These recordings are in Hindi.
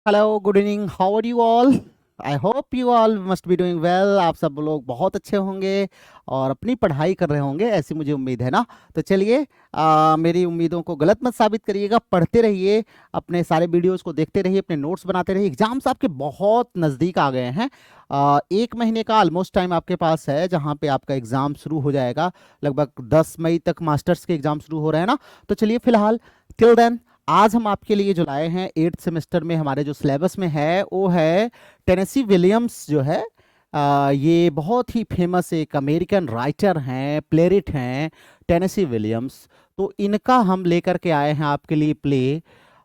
Hello, good evening, how are you all? I hope you all must be doing well. आप सब लोग बहुत अच्छे होंगे और अपनी पढ़ाई कर रहे होंगे, ऐसी मुझे उम्मीद है ना। तो चलिए, मेरी उम्मीदों को गलत मत साबित करिएगा, पढ़ते रहिए, अपने सारे वीडियोस को देखते रहिए, अपने नोट्स बनाते रहिए। एग्जाम्स आपके बहुत नज़दीक आ गए हैं। 1 महीने का ऑलमोस्ट टाइम आपके पास है, जहाँ पे आपका एग्ज़ाम शुरू हो जाएगा। लगभग 10 मई तक मास्टर्स के एग्ज़ाम शुरू हो रहे हैं ना। तो चलिए, फिलहाल टिल देन आज हम आपके लिए जो लाए हैं 8th सेमेस्टर में हमारे जो सिलेबस में है वो है टेनेसी विलियम्स। जो है ये बहुत ही फेमस एक अमेरिकन राइटर हैं, प्लेरिट हैं, टेनेसी विलियम्स। तो इनका हम लेकर के आए हैं आपके लिए प्ले,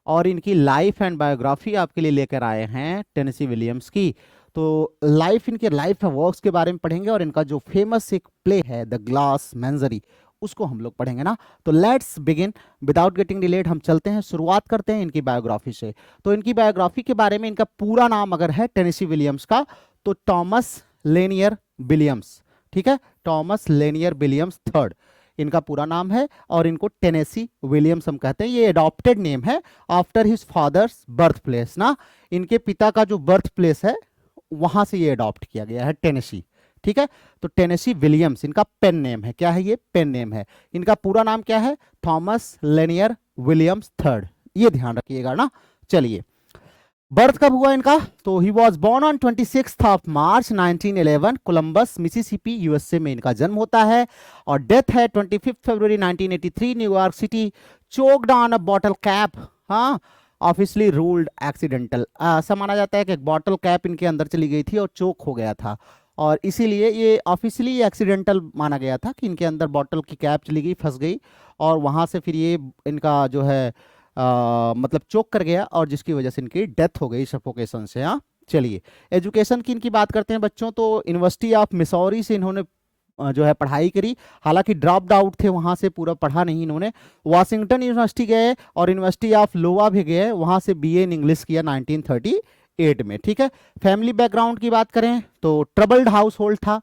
और इनकी लाइफ एंड बायोग्राफी आपके लिए लेकर आए हैं टेनेसी विलियम्स की। तो इनके लाइफ वर्क्स के बारे में पढ़ेंगे, और इनका जो फेमस एक प्ले है द ग्लास मेंजरी, उसको हम लोग पढ़ेंगे ना। तो let's begin without getting delayed. हम चलते हैं, शुरुआत करते हैं इनकी बायोग्राफी से। तो इनकी बायोग्राफी के बारे में, इनका पूरा नाम अगर है टेनेसी विलियम्स का, तो टॉमस लेनियर विलियम्स। ठीक है, टॉमस लेनियर विलियम्स थर्ड इनका पूरा नाम है, और इनको टेनेसी विलियम्स हम कहते हैं। ये अडॉप्टेड नेम है after his father's birth place ना। इनके पिता का जो बर्थ प्लेस है वहां से ये अडॉप्ट किया गया है, टेनेसी। ठीक है, तो टेनेसी विलियम्स इनका पेन नेम है। क्या है ये? पेन नेम है। इनका पूरा नाम क्या है? Thomas linear Williams third. ये ध्यान रखिएगा ना। चलिए, बर्थ कब हुआ इनका? तो he was born on 26 March 1911, Columbus Mississippi USA में इनका जन्म होता है। और डेथ है 25 फरवरी 1983, New York city, choked on a bottle cap. हाँ, ऑफिसली रूल्ड एक्सीडेंटल। ऐसा माना जाता है कि एक बॉटल कैप इनके अंदर चली गई थी और चोक हो गया था, और इसीलिए ये ऑफिशियली एक्सीडेंटल माना गया था कि इनके अंदर बॉटल की कैप चली गई, फंस गई, और वहां से फिर ये इनका जो है मतलब चोक कर गया, और जिसकी वजह से इनकी डेथ हो गई सफोकेशन से। हाँ, चलिए, एजुकेशन की इनकी बात करते हैं बच्चों। तो यूनिवर्सिटी ऑफ मिसौरी से इन्होंने जो है पढ़ाई करी। हालांकि ड्रॉप्ड आउट थे, वहां से पूरा पढ़ा नहीं इन्होंने। वाशिंगटन यूनिवर्सिटी गए, और यूनिवर्सिटी ऑफ लोवा भी गए, वहां से बीए इन इंग्लिश किया 1938 में। ठीक है, फैमिली बैकग्राउंड की बात करें तो ट्रबल्ड हाउस होल्ड था।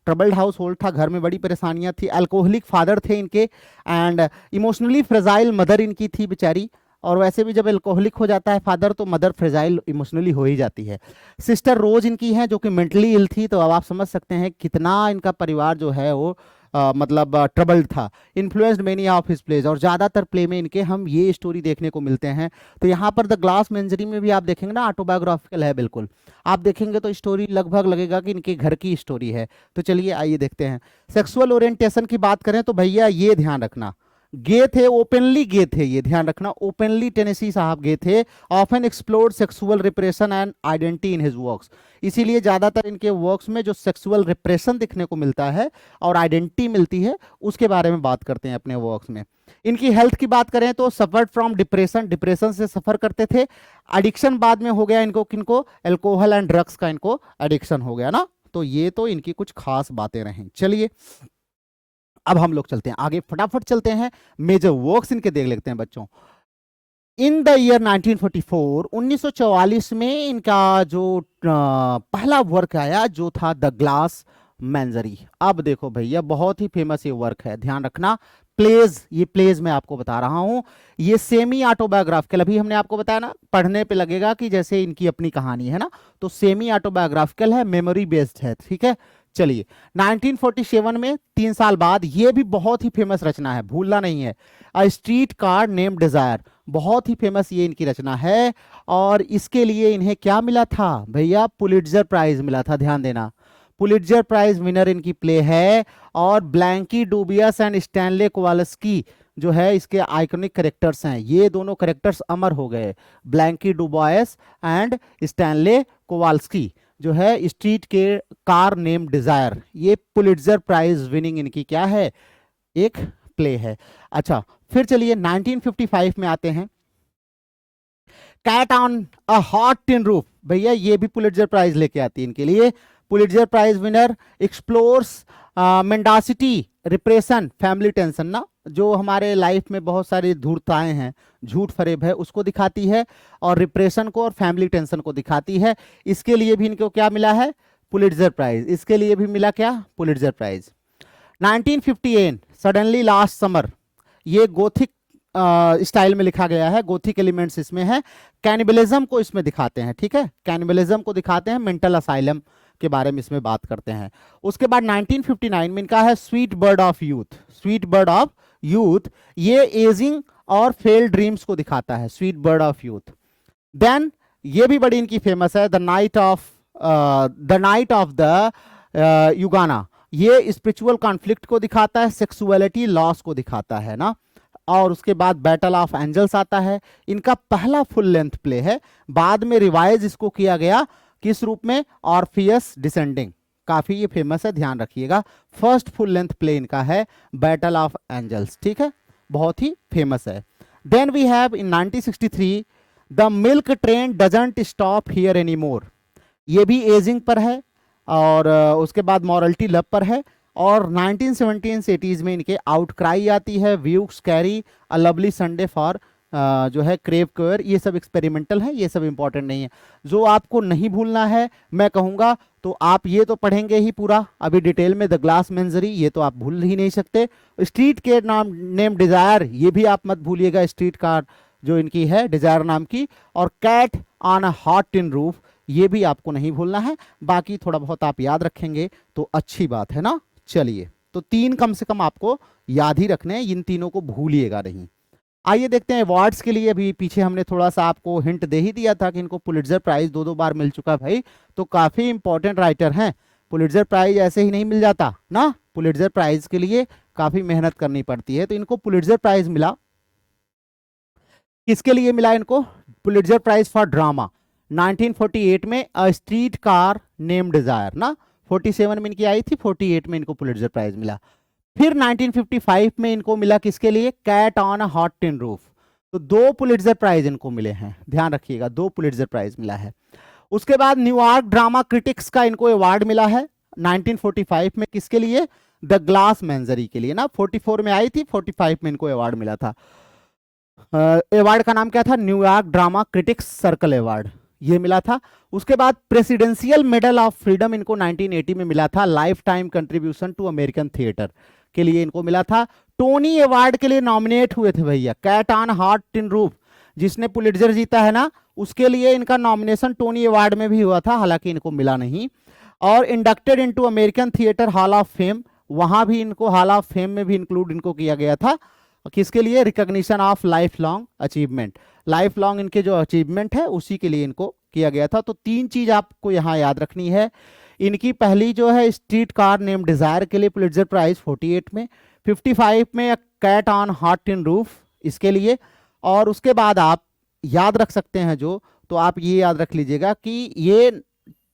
ट्रबल्ड हाउस होल्ड था, घर में बड़ी परेशानियां थी। अल्कोहलिक फादर थे इनके, एंड इमोशनली फ्रेजाइल मदर इनकी थी बेचारी। और वैसे भी जब अल्कोहलिक हो जाता है फादर, तो मदर फ्रेजाइल इमोशनली हो ही जाती है। सिस्टर रोज इनकी है, जो कि मेंटली इल थी। तो अब आप समझ सकते हैं कितना इनका परिवार जो है वो मतलब ट्रबल्ड था। Influenced many of his plays, और ज़्यादातर प्ले में इनके हम ये स्टोरी देखने को मिलते हैं। तो यहाँ पर द ग्लास मेंजरी में भी आप देखेंगे ना, ऑटोबायोग्राफिकल है बिल्कुल। आप देखेंगे तो स्टोरी लगभग लगेगा कि इनके घर की स्टोरी है। तो चलिए आइए देखते हैं। सेक्सुअल ओरिएंटेशन की बात करें तो भैया ये ध्यान रखना, गे थे, ओपनली गे थे, ये ध्यान रखना, ओपनली टेनेसी साहब गे थे। Often explored sexual repression and identity in his works. इसीलिए ज्यादातर इनके वर्क्स में जो सेक्सुअल रिप्रेशन दिखने को मिलता है और आइडेंटिटी मिलती है, उसके बारे में बात करते हैं अपने वर्क्स में। इनकी हेल्थ की बात करें तो सफर्ड फ्रॉम डिप्रेशन, डिप्रेशन से सफर करते थे। एडिक्शन बाद में हो गया इनको, किनको? अल्कोहल एंड ड्रग्स का इनको एडिक्शन हो गया ना। तो ये तो इनकी कुछ खास बातें रहीं। चलिए, अब हम लोग चलते हैं आगे, फटाफट चलते हैं, मेजर वर्क्स इनके देख लेते हैं बच्चों। इन द ईयर 1944, 1944 में इनका जो पहला वर्क आया, जो था द ग्लास मेंजरी। अब देखो भैया, बहुत ही फेमस ये वर्क है, ध्यान रखना। प्लेज, ये प्लेज मैं आपको बता रहा हूं, ये सेमी ऑटोबायोग्राफिकल। अभी हमने आपको बताया ना, पढ़ने पे लगेगा कि जैसे इनकी अपनी कहानी है ना। तो सेमी ऑटोबायोग्राफिकल है, मेमोरी बेस्ड है। ठीक है, चलिए, 1947 में 3 साल बाद, ये भी बहुत ही फेमस रचना है, भूलना नहीं है। A street car name desire, बहुत ही फेमस ये इनकी रचना है। और इसके लिए इन्हें क्या मिला था भैया? पुलिट्जर प्राइज मिला था, ध्यान देना। पुलिट्जर प्राइज विनर इनकी प्ले है। और blankie dubious and Stanley Kowalski जो है इसके आइकॉनिक कैरेक्टर्स हैं। ये दोनों कैरेक्टर्स अमर हो गए, ब्लैंकी डुबॉयस एंड स्टैनले कोवाल्स्की, जो है स्ट्रीट के कार नेम डिजायर। ये पुलिट्जर प्राइज विनिंग इनकी क्या है? एक प्ले है। अच्छा, फिर चलिए 1955 में आते हैं। Cat on a hot tin roof, भैया ये भी पुलिट्जर प्राइज लेके आती है इनके लिए। Pulitzer prize winner, explores mendacity, repression, family tension ना, जो हमारे लाइफ में बहुत सारी धूर्तताएं हैं, झूठ फरेब है, उसको दिखाती है, और रिप्रेशन को और फैमिली टेंशन को दिखाती है। इसके लिए भी इनको क्या मिला है? Pulitzer prize. इसके लिए भी मिला क्या? Pulitzer prize. 1958 suddenly last summer, ये गोथिक स्टाइल में लिखा गया है, गोथिक एलिमेंट्स इसमें है। कैनिबलिज्म को इसमें दिखाते हैं, ठीक है, कैनिबलिज्म को दिखाते हैं, मेंटल असाइलम के बारे में इसमें बात करते हैं। उसके बाद 1959 में इनका है sweet bird of youth. Sweet bird of youth ये एजिंग और फेल्ड ड्रीम्स को दिखाता है, sweet bird of youth. Then ये भी बड़ी इनकी फेमस है, the night of the iguana. ये स्पिरिचुअल कॉन्फ्लिक्ट को दिखाता है, सेक्सुअलिटी लॉस को दिखाता है ना। और उसके बाद बैटल ऑफ एंजल्स आता है, इनका पहला फुल लेंथ प्ले है, बाद में रिवाइज इसको किया गया किस रूप में, ऑर्फियस डिसेंडिंग। काफी ये फेमस है, ध्यान रखिएगा। फर्स्ट फुल लेंथ प्ले इनका है बैटल ऑफ एंजल्स, ठीक है, बहुत ही फेमस है। Then we have in 1963 the milk train doesn't stop here any more. ये भी एजिंग पर है, और उसके बाद मॉरलिटी लव पर है। और 1970s 80s में इनके आउटक्राई आती है, Vieux Carre, a lovely Sunday for जो है क्रेव क्वेयर। ये सब एक्सपेरिमेंटल है, ये सब इंपॉर्टेंट नहीं है। जो आपको नहीं भूलना है मैं कहूँगा, तो आप ये तो पढ़ेंगे ही पूरा अभी डिटेल में, द ग्लास मेंजरी, ये तो आप भूल ही नहीं सकते। स्ट्रीट के नाम नेम डिजायर, ये भी आप मत भूलिएगा, स्ट्रीट कार जो इनकी है डिजायर नाम की। और cat on a hot tin roof, ये भी आपको नहीं भूलना है। बाकी थोड़ा बहुत आप याद रखेंगे तो अच्छी बात है ना। चलिए, तो 3 कम से कम आपको याद ही रखने हैं, इन तीनों को भूलिएगा नहीं। आइए देखते हैं अवार्ड्स के लिए। अभी पीछे हमने थोड़ा सा आपको हिंट दे ही दिया था कि इनको पुलिट्जर प्राइज 2-2 बार मिल चुका है भाई, तो काफी इंपॉर्टेंट राइटर हैं। पुलिट्जर प्राइज ऐसे ही नहीं मिल जाता ना, पुलिट्जर प्राइज के लिए काफी मेहनत करनी पड़ती है। तो इनको पुलिट्जर प्राइज मिला, किसके लिए मिला इनको, पुलिट्जर प्राइज फॉर ड्रामा 1948 में, a street car name desire ना। 47 में इनकी आई थी, 48 में इनको पुलिट्जर प्राइज मिला। फिर 1955 में इनको मिला किसके लिए, cat on a hot tin roof. तो 2 पुलिट्जर प्राइज इनको मिले हैं, ध्यान रखिएगा, 2 पुलिट्जर प्राइज मिला है। उसके बाद न्यूयॉर्क ड्रामा क्रिटिक्स का इनको अवार्ड मिला है 1945 में, किसके लिए, द ग्लास मेंजरी के लिए ना। 44 में आई थी, 45 में इनको अवार्ड मिला था। अवार्ड का नाम क्या था, New York drama critics circle award, ये मिला था। उसके बाद प्रेसिडेंशियल मेडल ऑफ फ्रीडम इनको 1980 में मिला था, lifetime contribution to American theatre के लिए इनको मिला था। टोनी अवार्ड के लिए नॉमिनेट हुए थे भैया, cat on hot tin roof जिसने पुलिट्जर जीता है ना, उसके लिए इनका नॉमिनेशन टोनी अवार्ड में भी हुआ था, हालांकि इनको मिला नहीं। और inducted into American theatre hall of fame, वहां भी इनको हॉल ऑफ फेम में भी इंक्लूड इनको किया गया था, किसके लिए, recognition of life long achievement, life long इनके जो अचीवमेंट है उसी के लिए इनको किया गया था। तो 3 चीज आपको यहां याद रखनी है। इनकी पहली जो है स्ट्रीट कार नेम डिजायर के लिए पुलिट्जर प्राइज 48 में, 55 में cat on hot tin roof इसके लिए। और उसके बाद आप याद रख सकते हैं जो, तो आप ये याद रख लीजिएगा कि ये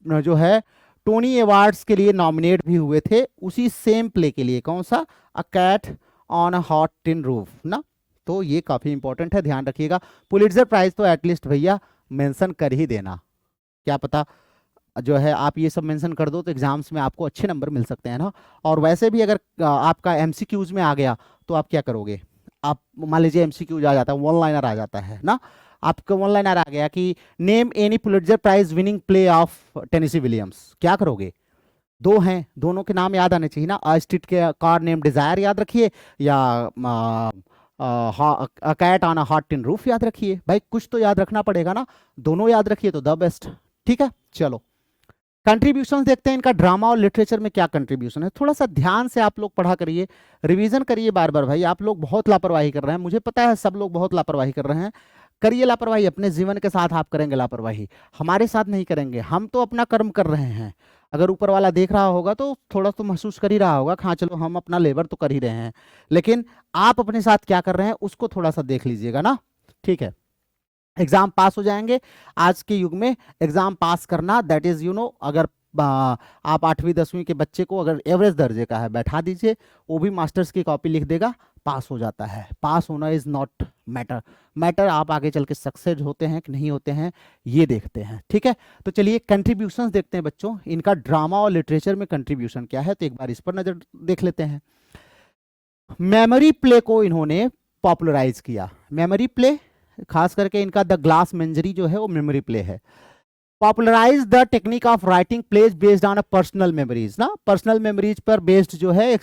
जो है टोनी अवार्ड्स के लिए नॉमिनेट भी हुए थे उसी सेम प्ले के लिए, कौन सा, a cat on a hot tin roof ना। तो ये काफी इंपॉर्टेंट है, ध्यान रखिएगा। पुलिट्जर प्राइज तो एटलीस्ट भैया मेंशन कर ही देना, क्या पता जो है आप ये सब मेंशन कर दो तो एग्जाम्स में आपको अच्छे नंबर मिल सकते हैं ना। और वैसे भी अगर आपका एमसीक्यूज में आ गया तो आप क्या करोगे, आप मान लीजिए एमसीक्यूज आ जाता है, वन लाइनर आ जाता है ना, आपका वन लाइनर आ गया कि name any Pulitzer prize winning play of Tennessee Williams, क्या करोगे, 2 हैं, दोनों के नाम याद आने चाहिए ना। आ स्ट्रीट के कार नेम डिजायर याद रखिए, या cat on a hot tin roof याद रखिए, भाई कुछ तो याद रखना पड़ेगा ना, दोनों याद रखिए तो द बेस्ट। ठीक है, चलो कंट्रीब्यूशन देखते हैं इनका ड्रामा और लिटरेचर में क्या कंट्रीब्यूशन है। थोड़ा सा ध्यान से आप लोग पढ़ा करिए, रिवीजन करिए बार बार भाई, आप लोग बहुत लापरवाही कर रहे हैं, मुझे पता है सब लोग बहुत लापरवाही कर रहे हैं। करिए लापरवाही, अपने जीवन के साथ आप करेंगे लापरवाही, हमारे साथ नहीं करेंगे, हम तो अपना कर्म कर रहे हैं। अगर ऊपर वाला देख रहा होगा तो थोड़ा तो महसूस कर ही रहा होगा, हाँ चलो हम अपना लेबर तो कर ही रहे हैं, लेकिन आप अपने साथ क्या कर रहे हैं उसको थोड़ा सा देख लीजिएगा ना। ठीक है, एग्जाम पास हो जाएंगे। आज के युग में एग्जाम पास करना दैट इज अगर आप 8वीं 10वीं के बच्चे को अगर एवरेज दर्जे का है बैठा दीजिए, वो भी मास्टर्स की कॉपी लिख देगा, पास हो जाता है। पास होना इज नॉट मैटर, मैटर आप आगे चल के सक्सेस होते हैं कि नहीं होते हैं ये देखते हैं। ठीक है, तो चलिए कंट्रीब्यूशंस देखते हैं बच्चों, इनका ड्रामा और लिटरेचर में कंट्रीब्यूशन क्या है, तो एक बार इस पर नजर देख लेते हैं। मेमोरी प्ले को इन्होंने पॉपुलराइज किया, मेमोरी प्ले खास करके इनका द ग्लास मेंजरी जो है वो मेमोरी प्ले है। Popularize the technique of writing plays based on a personal memories ना, पर्सनल मेमोरीज पर बेस्ड जो है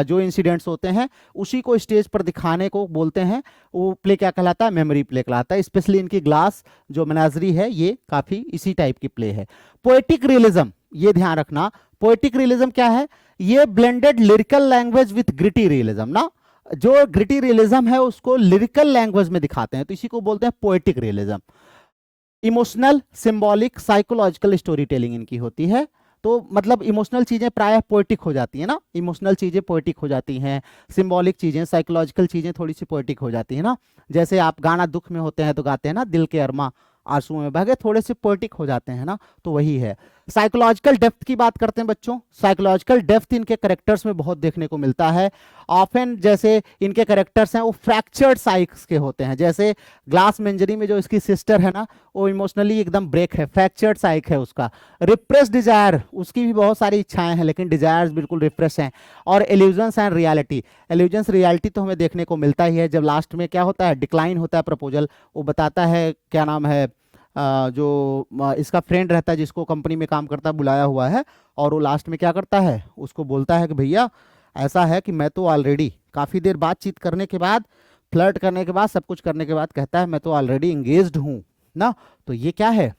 जो इंसिडेंट्स होते हैं उसी को स्टेज पर दिखाने को बोलते हैं। वो प्ले क्या कहलाता है? मेमोरी प्ले कहलाता है। स्पेशली इनकी ग्लास जो मेनाजरी है ये काफी इसी टाइप की प्ले है। पोएटिक रियलिज्म, ये ध्यान रखना, पोएटिक रियलिज्म क्या है? ये blended lyrical language with gritty realism ना, जो ग्रिटी रियलिज्म है उसको लिरिकल लैंग्वेज में दिखाते हैं, तो इसी को बोलते हैं poetic realism. Emotional, symbolic, psychological story telling इनकी होती है। तो मतलब इमोशनल चीजें प्रायः पोएटिक हो जाती है ना, इमोशनल चीजें पोएटिक हो जाती हैं, सिंबॉलिक चीजें, साइकोलॉजिकल चीजें थोड़ी सी पोएटिक हो जाती है ना। जैसे आप गाना दुख में होते हैं तो गाते हैं ना, दिल के अरमा आंसुओं में बह गए, थोड़े से पोएटिक हो जाते हैं ना, तो वही है। साइकोलॉजिकल डेप्थ की बात करते हैं बच्चों, साइकोलॉजिकल डेप्थ इनके करेक्टर्स में बहुत देखने को मिलता है। ऑफन जैसे इनके करेक्टर्स हैं वो फ्रैक्चर्ड साइक्स के होते हैं, जैसे ग्लास मेंजरी में जो इसकी सिस्टर है ना, वो इमोशनली एकदम ब्रेक है, फ्रैक्चर्ड साइक है उसका। रिप्रेस डिजायर, उसकी भी बहुत सारी इच्छाएं हैं लेकिन डिजायर्स बिल्कुल रिप्रेस हैं। और illusions and reality, illusions reality तो हमें देखने को मिलता ही है, जब लास्ट में क्या होता है, डिक्लाइन होता है प्रपोजल, वो बताता है क्या नाम है, जो इसका फ्रेंड रहता है जिसको कंपनी में काम करता है बुलाया हुआ है, और वो लास्ट में क्या करता है, उसको बोलता है कि भैया ऐसा है कि मैं तो ऑलरेडी काफ़ी देर बातचीत करने के बाद, फ्लर्ट करने के बाद, सब कुछ करने के बाद कहता है मैं तो ऑलरेडी इंगेज्ड हूँ ना। तो ये क्या है,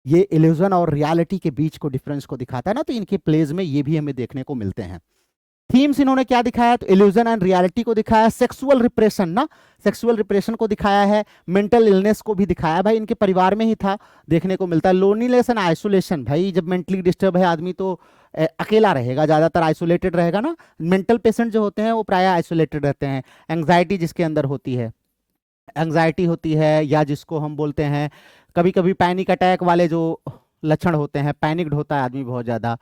ये इल्यूजन और रियलिटी के बीच को डिफरेंस को दिखाता है ना, तो इनके प्लेज में ये भी हमें देखने को मिलते हैं। थीम्स इन्होंने क्या दिखाया, तो इल्यूजन एंड रियलिटी को दिखाया, सेक्सुअल रिप्रेशन ना, सेक्सुअल रिप्रेशन को दिखाया है, मेंटल इलनेस को भी दिखाया, भाई इनके परिवार में ही था, देखने को मिलता है। लोनलीनेस एंड आइसोलेशन, भाई जब मेंटली डिस्टर्ब है आदमी तो अकेला रहेगा, ज्यादातर आइसोलेटेड रहेगा ना, मेंटल पेशेंट जो होते हैं वो प्राय आइसोलेटेड रहते हैं। एंग्जाइटी जिसके अंदर होती है, एंग्जाइटी होती है, या जिसको हम बोलते हैं कभी कभी पैनिक अटैक वाले जो लक्षण होते हैं, पैनिक्ड होता है आदमी बहुत ज़्यादा।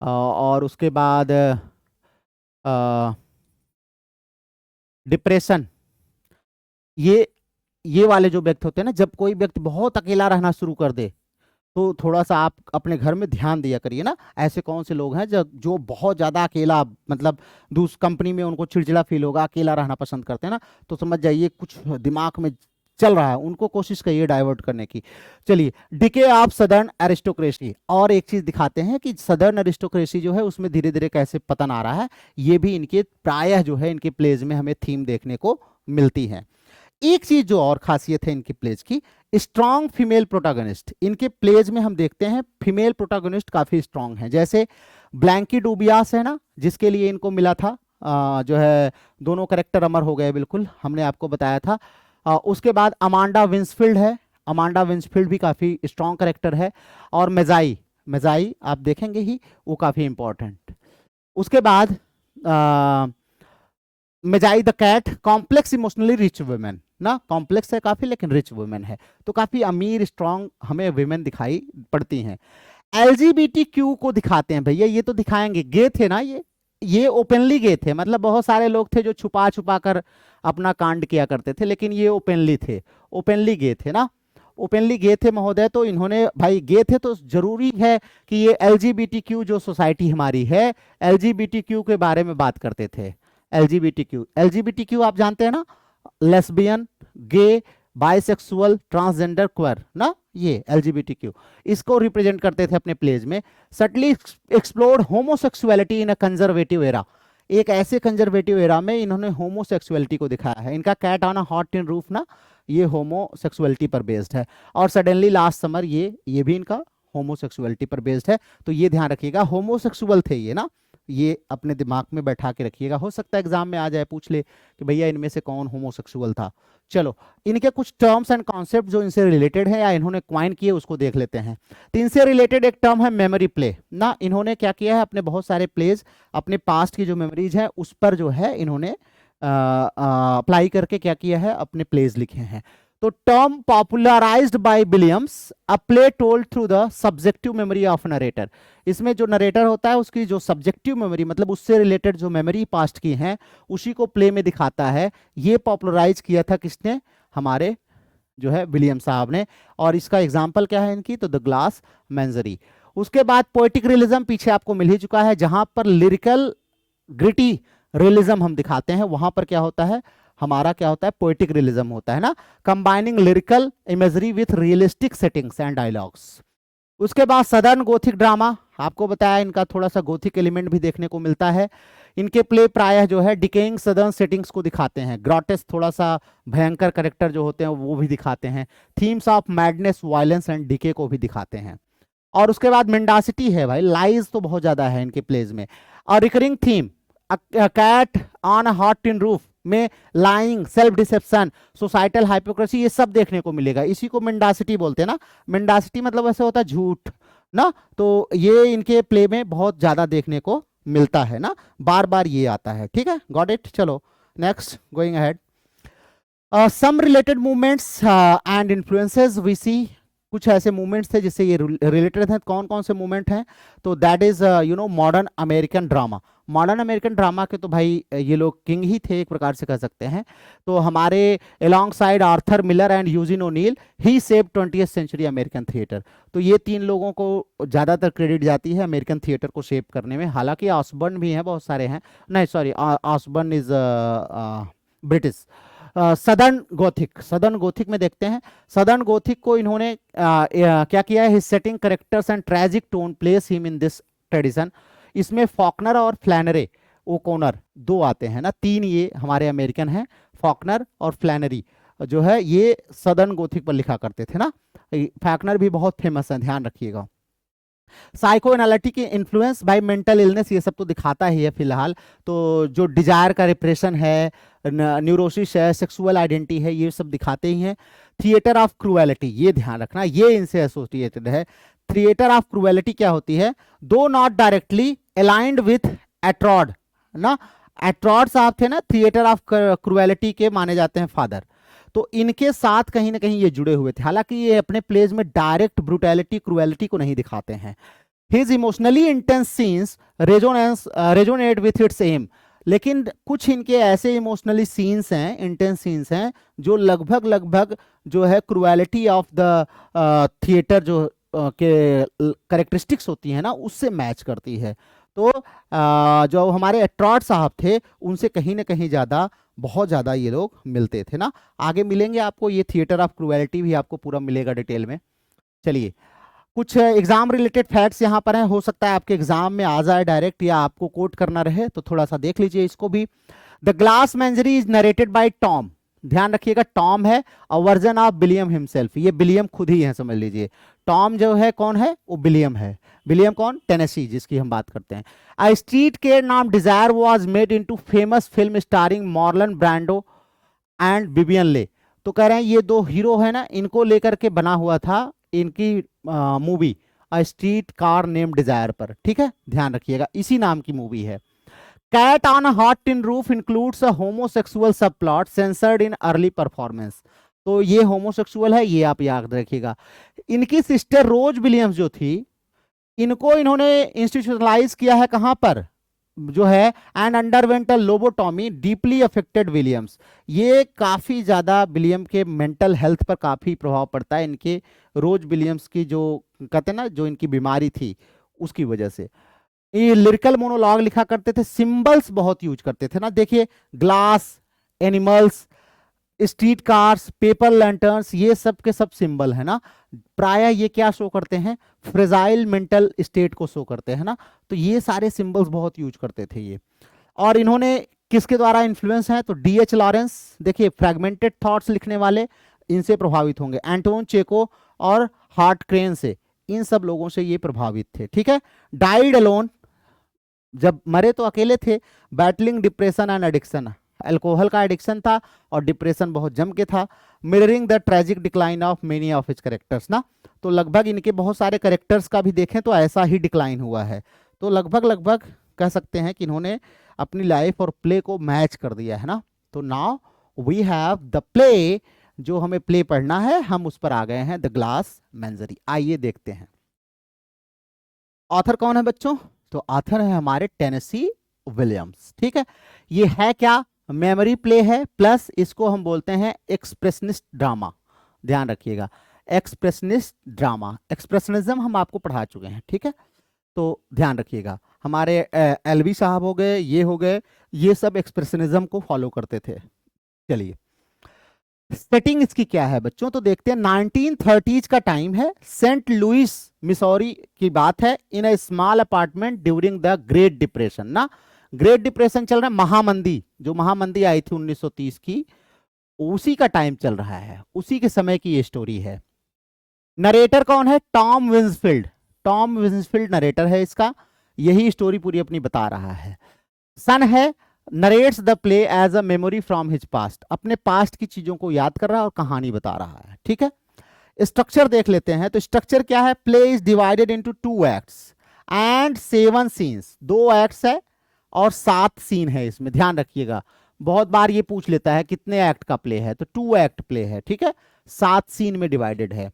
और उसके बाद डिप्रेशन, ये वाले जो व्यक्ति होते हैं ना, जब कोई व्यक्ति बहुत अकेला रहना शुरू कर दे तो थोड़ा सा आप अपने घर में ध्यान दिया करिए ना, ऐसे कौन से लोग हैं जो बहुत ज़्यादा अकेला, मतलब दूस कंपनी में उनको चिड़चिड़ा फील होगा, अकेला रहना पसंद करते हैं ना, तो समझ जाइए कुछ दिमाग में चल रहा है, उनको कोशिश करिए डाइवर्ट करने की। चलिए, डिके ऑफ सदर्न एरिस्टोक्रेसी, और एक चीज दिखाते हैं कि सदर्न एरिस्टोक्रेसी जो है उसमें धीरे धीरे कैसे पतन आ रहा है, ये भी इनके प्रायः जो है इनके प्लेज में हमें थीम देखने को मिलती है। एक चीज जो और खासियत है इनके प्लेज की, स्ट्रॉन्ग फीमेल प्रोटैगनिस्ट, इनके प्लेज में हम देखते हैं फीमेल प्रोटैगनिस्ट काफी स्ट्रॉन्ग है। जैसे ब्लैंकी डूबियास है ना, जिसके लिए इनको मिला था, जो है दोनों करेक्टर अमर हो गए बिल्कुल, हमने आपको बताया था। उसके बाद अमांडा विंसफील्ड है, अमांडा विंसफील्ड भी काफी स्ट्रॉन्ग करेक्टर है। और मेजाई, मेजाई आप देखेंगे ही, वो काफी इंपॉर्टेंट। उसके बाद Maggie the cat, complex emotionally rich women ना, कॉम्प्लेक्स है काफी लेकिन रिच वुमेन है, तो काफी अमीर स्ट्रॉन्ग हमें वुमेन दिखाई पड़ती हैं। एलजीबीटीक्यू को दिखाते हैं भैया, ये तो दिखाएंगे, गे थे ना ये ओपनली गे थे, मतलब बहुत सारे लोग थे जो छुपा छुपा कर अपना कांड किया करते थे, लेकिन ये ओपनली थे, ओपनली गे थे ना, ओपनली गे थे महोदय। तो इन्होंने भाई गे थे तो जरूरी है कि ये एलजीबीटीक्यू जो सोसाइटी हमारी है, एलजीबीटीक्यू के बारे में बात करते थे। एलजीबीटीक्यू, एलजीबीटीक्यू आप जानते हैं ना, लेस्बियन, गे, बाइसेक्सुअल, ट्रांसजेंडर, क्वर ना, ये एलजीबीटीक्यू, इसको रिप्रेजेंट करते थे अपने प्लेज में। Subtly explored homosexuality in a conservative era, एक ऐसे कंजर्वेटिव एरा में इन्होंने होमोसेक्सुअलिटी को दिखाया है। इनका cat on a hot tin roof ना, ये होमोसेक्सुअलिटी पर बेस्ड है। और सडनली लास्ट समर, ये भी इनका होमोसेक्सुअलिटी पर बेस्ड है, तो ये ध्यान रखिएगा, होमोसेक्सुअल थे ये ना, ये अपने दिमाग में बैठा के रखिएगा, हो सकता है एग्जाम में आ जाए, पूछ ले कि भैया इनमें से कौन होमोसेक्सुअल था। चलो, इनके कुछ टर्म्स एंड कॉन्सेप्ट जो इनसे रिलेटेड है या इन्होंने क्वाइन किए उसको देख लेते हैं। तो इनसे रिलेटेड एक टर्म है मेमोरी प्ले ना, इन्होंने क्या किया है, अपने बहुत सारे प्लेज, अपने पास्ट की जो मेमोरीज है उस पर जो है इन्होंने अप्लाई करके क्या किया है, अपने प्लेज लिखे हैं। तो term popularized by Williams, a play told through the subjective memory of narrator, इसमें जो नरेटर होता है उसकी जो सब्जेक्टिव मेमोरी, मतलब उससे रिलेटेड जो मेमोरी पास्ट की हैं उसी को प्ले में दिखाता है। ये पॉपुलराइज किया था किसने, हमारे जो है विलियम साहब ने। और इसका एग्जाम्पल क्या है इनकी, तो द ग्लास मेंजरी। उसके बाद पोएटिक रियलिज्म पीछे आपको मिल ही चुका है, जहां पर लिरिकल ग्रिटी रियलिज्म हम दिखाते हैं, वहां पर क्या होता है, हमारा क्या होता है, पोएटिक रियलिज्म होता है ना, combining lyrical imagery with realistic settings and dialogues. उसके बाद सदर्न गोथिक ड्रामा, आपको बताया इनका थोड़ा सा गोथिक एलिमेंट भी देखने को मिलता है। इनके प्ले प्रायः जो है डिकेइंग सदर्न सेटिंग्स को दिखाते हैं, ग्रॉटेस थोड़ा सा भयंकर करेक्टर जो होते हैं वो भी दिखाते हैं, themes of madness, violence and decay को भी दिखाते हैं। और उसके बाद मेंडासिटी है भाई, लाइज तो बहुत ज्यादा है इनके प्लेज में। और recurring theme, cat on a hot tin roof में lying, self deception, societal hypocrisy, ये सब देखने को मिलेगा। इसी को मेंडासिटी बोलते हैं ना। मेंडासिटी मतलब ऐसे होता है झूठ ना, तो ये इनके प्ले में बहुत ज्यादा देखने को मिलता है ना, बार बार ये आता है। ठीक है, गॉट इट। चलो next, going ahead, some related movements and influences we see. कुछ ऐसे मूवमेंट्स थे जिससे ये रिलेटेड हैं। कौन कौन से मूवमेंट हैं? तो that is you know modern American drama. Modern American drama के तो भाई ये लोग किंग ही थे एक प्रकार से कह सकते हैं। तो हमारे alongside Arthur Miller and Eugene O'Neill, he saved 20th century American theatre. तो ये तीन लोगों को ज़्यादातर क्रेडिट जाती है अमेरिकन थिएटर को शेप करने में। हालांकि ऑसबर्न भी हैं, बहुत सारे हैं, नहीं sorry, Osborne is British. Southern Gothic, southern Gothic में देखते हैं। सदर्न गोथिक को इन्होंने क्या किया है, his setting characters and tragic tone place him in this tradition. इसमें फॉकनर और फ्लैनरे ओकोनर दो आते हैं ना, तीन ये हमारे अमेरिकन हैं, फॉकनर और फ्लैनरी जो है ये सदर्न गोथिक पर लिखा करते थे ना। फॉकनर भी बहुत फेमस है, ध्यान रखिएगा। Psycho analytic influence by mental illness, ये सब तो दिखाता ही है फिलहाल। तो जो डिजायर का रिप्रेशन है, न्यूरोसिस है, सेक्सुअल आइडेंटिटी है, ये सब दिखाते ही हैं। थिएटर ऑफ क्रूएलिटी, ये ध्यान रखना, ये इनसे एसोसिएटेड है। थिएटर ऑफ क्रूएलिटी क्या होती है? दो नॉट डायरेक्टली अलाइंड विथ एट्रॉड ना, एट्रॉड साहब थे ना थिएटर ऑफ क्रूएलिटी के माने जाते हैं फादर, तो इनके साथ कहीं ना कहीं ये जुड़े हुए थे। हालांकि ये अपने प्लेज में डायरेक्ट ब्रूटैलिटी क्रूएलिटी को नहीं दिखाते हैं। His emotionally intense scenes resonate with its um, लेकिन कुछ इनके ऐसे इमोशनली सीन्स हैं, इंटेंस सीन्स हैं, जो लगभग लगभग जो है क्रूएलिटी ऑफ द थिएटर जो के करेक्टरिस्टिक्स होती है ना, उससे मैच करती है। तो जो हमारे एट्रॉड साहब थे उनसे कहीं ना कहीं ज़्यादा, बहुत ज़्यादा ये लोग मिलते थे ना। आगे मिलेंगे आपको, ये थिएटर ऑफ क्रूएलिटी भी आपको पूरा मिलेगा डिटेल में। चलिए, कुछ एग्जाम रिलेटेड फैक्ट्स यहाँ पर हैं, हो सकता है आपके एग्जाम में आ जाए डायरेक्ट या आपको कोट करना रहे, तो थोड़ा सा देख लीजिए इसको भी। The glass menagerie is narrated by Tom, ध्यान रखिएगा टॉम है, और वर्जन ऑफ विलियम हिमसेल्फ, ये विलियम खुद ही है, समझ लीजिए। टॉम जो है कौन है? वो विलियम है। विलियम कौन? टेनेसी, जिसकी हम बात करते हैं। अ streetcar named desire was made into famous film starring Marlon Brando and Vivien Leigh. तो कह रहे हैं ये दो हीरो है ना, इनको लेकर के बना हुआ था इनकी movie a street car name desire पर। ठीक है, ध्यान रखिएगा, इसी नाम की मूवी है। Cat on a hot tin roof includes a homosexual sub plot censored in early performance. तो ये होमोसेक्सुअल है, ये आप याद रखिएगा। इनकी सिस्टर रोज विलियम्स जो थी, इनको इन्होंने इंस्टीट्यूशनलाइज किया है कहां पर, जो है and underwent a lobotomy deeply affected Williams. ये काफी ज्यादा विलियम के मेंटल हेल्थ पर काफी प्रभाव पड़ता है इनके रोज विलियम्स की, जो कहते हैं ना जो इनकी बीमारी थी उसकी वजह से। ये लिरिकल मोनोलॉग लिखा करते थे, सिंबल्स बहुत यूज करते थे ना, देखिए glass, animals, street cars, paper lanterns, ये सब के सब सिंबल है ना। प्राय ये क्या शो करते हैं? फ्रेजाइल मेंटल स्टेट को शो करते हैं ना। तो ये सारे सिंबल्स बहुत यूज करते थे ये। और इन्होंने किसके द्वारा इन्फ्लुएंस है? तो डीएच लॉरेंस, देखिए फ्रैगमेंटेड थॉट्स लिखने वाले, इनसे प्रभावित होंगे। एंटोन चेको और हार्ट क्रेन से, इन सब लोगों से ये प्रभावित थे। ठीक है, डाइड अलोन, जब मरे तो अकेले थे। Battling depression and addiction, alcohol का एडिक्शन था और डिप्रेशन बहुत जम के था। Mirroring the tragic decline of many of his characters ना, तो लगभग इनके बहुत सारे करेक्टर्स का भी देखें तो ऐसा ही डिक्लाइन हुआ है। तो लगभग लगभग कह सकते हैं कि इन्होंने अपनी लाइफ और प्ले को मैच कर दिया है ना। तो now we have the play, जो हमें प्ले पढ़ना है हम उस पर आ गए हैं, द ग्लास मेंजरी। आइए देखते हैं। ऑथर कौन है बच्चों? तो ऑथर है हमारे टेनेसी विलियम्स। ठीक है, ये है क्या? मेमोरी प्ले है, प्लस इसको हम बोलते हैं एक्सप्रेशनिस्ट ड्रामा। ध्यान रखिएगा, एक्सप्रेशनिस्ट ड्रामा, एक्सप्रेशनिज्म हम आपको पढ़ा चुके हैं। ठीक है, तो ध्यान रखिएगा, हमारे एलवी साहब हो गए, ये हो गए, ये सब एक्सप्रेशनिज्म को फॉलो करते थे। चलिए, सेटिंग इसकी क्या है बच्चों, तो देखते हैं 1930s का टाइम है, सेंट लुइस मिसौरी की बात है, in a small apartment during the great depression ना, ग्रेट डिप्रेशन चल रहा है, महामंदी, जो महामंदी आई थी 1930 की, उसी का टाइम चल रहा है, उसी के समय की ये स्टोरी है। नरेटर कौन है, टॉम विंसफील्ड, टॉम विंसफील्ड नरेटर है इसका, यही स्टोरी पूरी अपनी बता रहा है। सन है, narrates the play as a memory from his past, अपने पास्ट की चीजों को याद कर रहा है और कहानी बता रहा है, ठीक है। स्ट्रक्चर देख लेते हैं, तो स्ट्रक्चर क्या है, play is divided into 2 acts and 7 scenes, 2 acts है और 7 सीन है इसमें, ध्यान रखिएगा, बहुत बार ये पूछ लेता है कितने एक्ट का प्ले है, तो 2 एक्ट प्ले है, ठीक है, 7 सीन में डिवाइडेड है।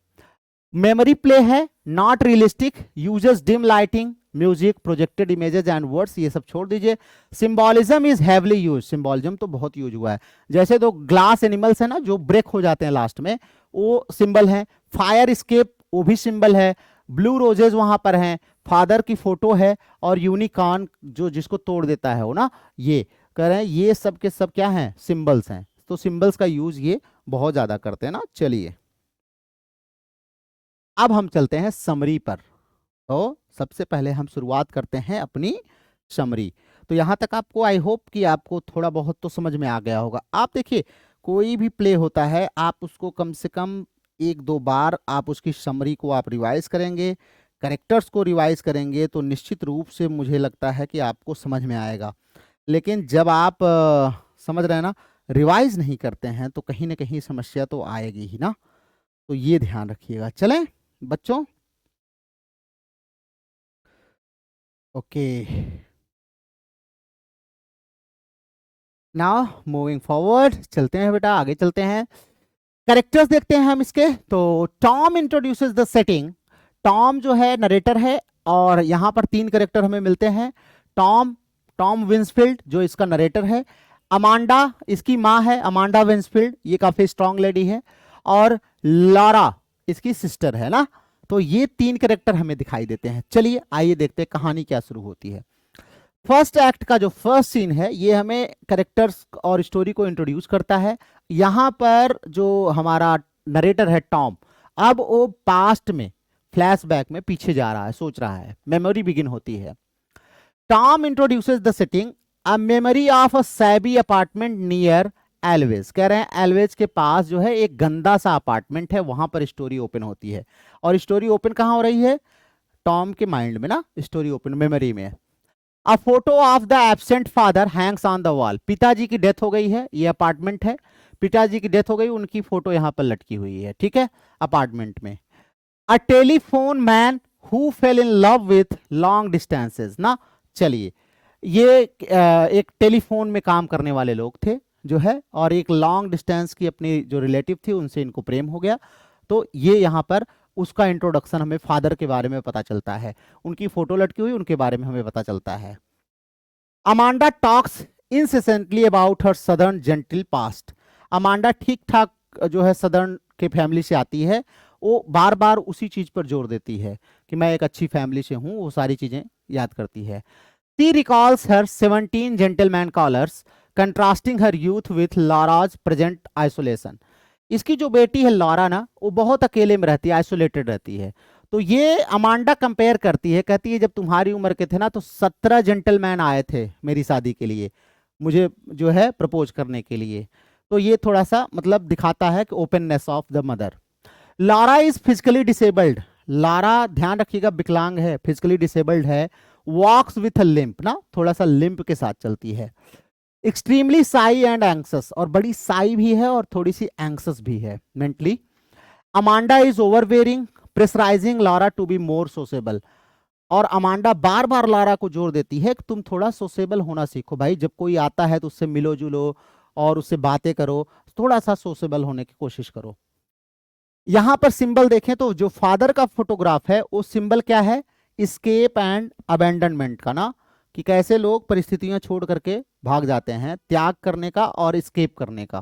मेमोरी प्ले है, not realistic, uses dim lighting, music, projected images and words, ये सब छोड़ दीजिए। Symbolism is heavily use, symbolism तो बहुत यूज हुआ है, जैसे दो ग्लास एनिमल्स है ना जो ब्रेक हो जाते हैं लास्ट में, वो सिंबल है। फायर स्केप, वो भी सिंबल है। ब्लू रोजेज वहां पर हैं, फादर की फोटो है, और यूनिकॉर्न जो जिसको तोड़ देता है वो ना, ये कह रहे हैं ये सब के सब क्या हैं, सिंबल्स हैं, तो सिंबल्स का यूज ये बहुत ज्यादा करते हैं ना। चलिए अब हम चलते हैं समरी पर, तो सबसे पहले हम शुरुआत करते हैं अपनी समरी। तो यहां तक आपको आई होप कि आपको थोड़ा बहुत तो समझ में आ गया होगा। आप देखिए कोई भी प्ले होता है, आप उसको कम से कम 1-2 बार आप उसकी समरी को आप रिवाइज करेंगे, करेक्टर्स को रिवाइज करेंगे, तो निश्चित रूप से मुझे लगता है कि आपको समझ में आएगा। लेकिन जब आप समझ रहे हैं ना, रिवाइज नहीं करते हैं तो कहीं ना कहीं समस्या तो आएगी ही ना, तो ये ध्यान रखिएगा। चलें बच्चों, ओके, नाउ मूविंग फॉरवर्ड, चलते हैं बेटा, आगे चलते हैं। कैरेक्टर्स देखते हैं हम इसके, तो Tom introduces the setting, Tom जो है नरेटर है, और यहां पर 3 कैरेक्टर हमें मिलते हैं। टॉम, टॉम विंसफील्ड जो इसका नरेटर है, अमांडा इसकी माँ है, अमांडा विंसफील्ड, ये काफी स्ट्रांग लेडी है, और लॉरा इसकी सिस्टर है ना। तो ये 3 कैरेक्टर हमें दिखाई देते हैं। चलिए आइए देखते हैं कहानी क्या शुरू होती है। फर्स्ट एक्ट का जो फर्स्ट सीन है, ये हमें कैरेक्टर्स और स्टोरी को इंट्रोड्यूस करता है। यहां पर जो हमारा नरेटर है टॉम, अब वो पास्ट में, फ्लैशबैक में पीछे जा रहा है, सोच रहा है, मेमोरी बिगिन होती है। Tom introduces the setting, a memory of a SEBI apartment near Alves, कह रहे हैं एल्वेज के पास जो है एक गंदा सा अपार्टमेंट है, वहां पर स्टोरी ओपन होती है। और स्टोरी ओपन कहां हो रही है, टॉम के माइंड में ना, स्टोरी ओपन मेमोरी में। A photo of the absent father hangs on the wall, पिताजी की डेथ हो गई है, ये अपार्टमेंट है, पिताजी की डेथ हो गई, उनकी फोटो यहां पर लटकी हुई है, ठीक है, अपार्टमेंट में। A telephone man who fail in love with long distances ना, चलिए ये एक टेलीफोन में काम करने वाले लोग थे जो है, और एक लॉन्ग डिस्टेंस की अपनी जो रिलेटिव थी उनसे इनको प्रेम हो गया, तो ये यहाँ पर उसका इंट्रोडक्शन हमें फादर के बारे में पता चलता है, उनकी फोटो लटकी हुई, उनके बारे में हमें पता चलता है। Amanda talks incessantly about her southern gentle past, Amanda ठीक ठाक जो है सदर्न के फैमिली से आती है, वो बार बार उसी चीज पर जोर देती है कि मैं एक अच्छी फैमिली से हूं, वो सारी चीजें याद करती है। She recalls her 17 gentleman callers contrasting her youth with Laura's present isolation, इसकी जो बेटी है लॉरा ना, वो बहुत अकेले में रहती है, आइसोलेटेड रहती है। तो ये अमांडा कंपेयर करती है, कहती है जब तुम्हारी उम्र के थे ना तो 17 जेंटलमैन आए थे मेरी शादी के लिए, मुझे जो है प्रपोज करने के लिए। तो ये थोड़ा सा मतलब दिखाता है कि openness of the mother. Lara is physically disabled, Lara ध्यान रखिएगा विकलांग है, फिजिकली डिसेबल्ड है। वॉक्स विथ अ लिम्प ना, थोड़ा सा लिम्प के साथ चलती है। एक्सट्रीमली साई एंड एंक्सस, और बड़ी साई भी है और थोड़ी सी एंक्सस भी है mentally. Amanda is overbearing pressurising Laura to be more sociable, और अमांडा बार बार लारा को जोर देती है कि तुम थोड़ा सोसेबल होना सीखो भाई, जब कोई आता है तो उससे मिलो जुलो और उससे बातें करो, थोड़ा सा सोसेबल होने की कोशिश करो। यहां पर सिंबल देखें तो जो फादर का फोटोग्राफ है वो सिंबल क्या है, स्केप एंड अबेंडनमेंट का ना, कि कैसे लोग परिस्थितियां छोड़ करके भाग जाते हैं, त्याग करने का और स्केप करने का।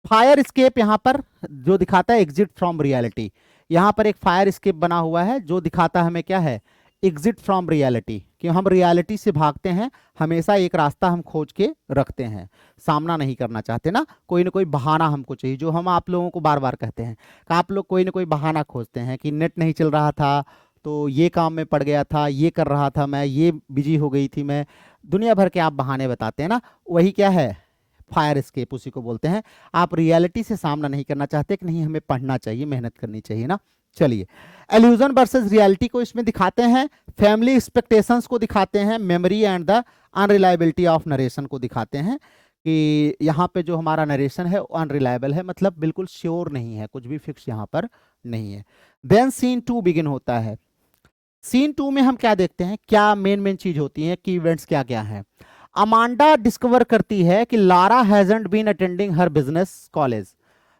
फायर स्केप यहां पर जो दिखाता है एग्जिट फ्रॉम रियलिटी, यहां पर एक फायर स्केप बना हुआ है जो दिखाता है हमें क्या है, एग्जिट फ्रॉम रियलिटी, कि हम रियलिटी से भागते हैं, हमेशा एक रास्ता हम खोज के रखते हैं, सामना नहीं करना चाहते ना, कोई ना कोई बहाना हमको चाहिए, जो हम आप लोगों को बार बार कहते हैं कि आप लोग कोई ना कोई बहाना खोजते हैं कि नेट नहीं चल रहा था, तो ये काम में पड़ गया था, ये कर रहा था मैं, ये बिजी हो गई थी मैं, दुनिया भर के आप बहाने बताते हैं ना, वही क्या है, फायर एस्केप उसी को बोलते हैं। आप रियलिटी से सामना नहीं करना चाहते कि नहीं, हमें पढ़ना चाहिए, मेहनत करनी चाहिए ना। चलिए, एल्यूजन वर्सेस रियलिटी को इसमें दिखाते हैं, फैमिली एक्सपेक्टेशंस को दिखाते हैं, memory and the unreliability of narration को दिखाते हैं कि यहाँ पे जो हमारा नरेशन है अनरिलायबल है, मतलब बिल्कुल श्योर नहीं है, कुछ भी फिक्स यहाँ पर नहीं है। देन सीन 2 बिगिन होता है। सीन 2 में हम क्या देखते हैं, क्या मेन चीज होती है, की इवेंट्स क्या क्या है। अमांडा डिस्कवर करती है कि Laura hasn't been attending her business college.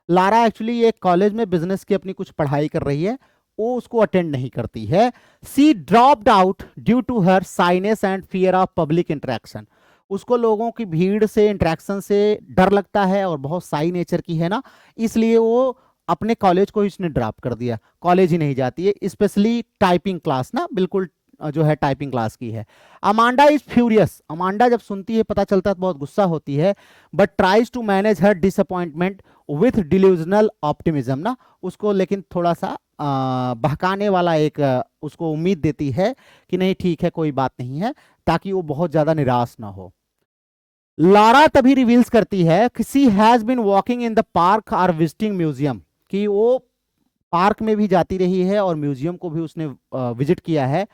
Laura actually एक कॉलेज में बिजनेस की अपनी कुछ पढ़ाई कर रही है, वो उसको अटेंड नहीं करती है। She dropped out due to her shyness and fear of public interaction. उसको लोगों की भीड़ से, इंटरेक्शन से डर लगता है और बहुत साई नेचर की है ना, इसलिए वो अपने कॉलेज को इसने ड्रॉप कर दिया, कॉलेज ही नहीं जाती है, स्पेशली टाइपिंग क्लास ना, बिल्कुल जो है टाइपिंग क्लास की है। अमांडा इज फ्यूरियस, अमांडा जब सुनती है, पता चलता है तो बहुत गुस्सा होती है, but tries to manage her disappointment with delusional optimism ना, उसको लेकिन थोड़ा सा बहकाने वाला एक उसको उम्मीद देती है कि नहीं ठीक है, कोई बात नहीं है, ताकि वो बहुत ज्यादा निराश ना हो। लारा तभी रिवील्स करती है कि she has been walking in the park और विजिटिंग म्यूजियम, कि वो पार्क में भी जाती रही है और म्यूजियम को भी उसने विजिट किया है।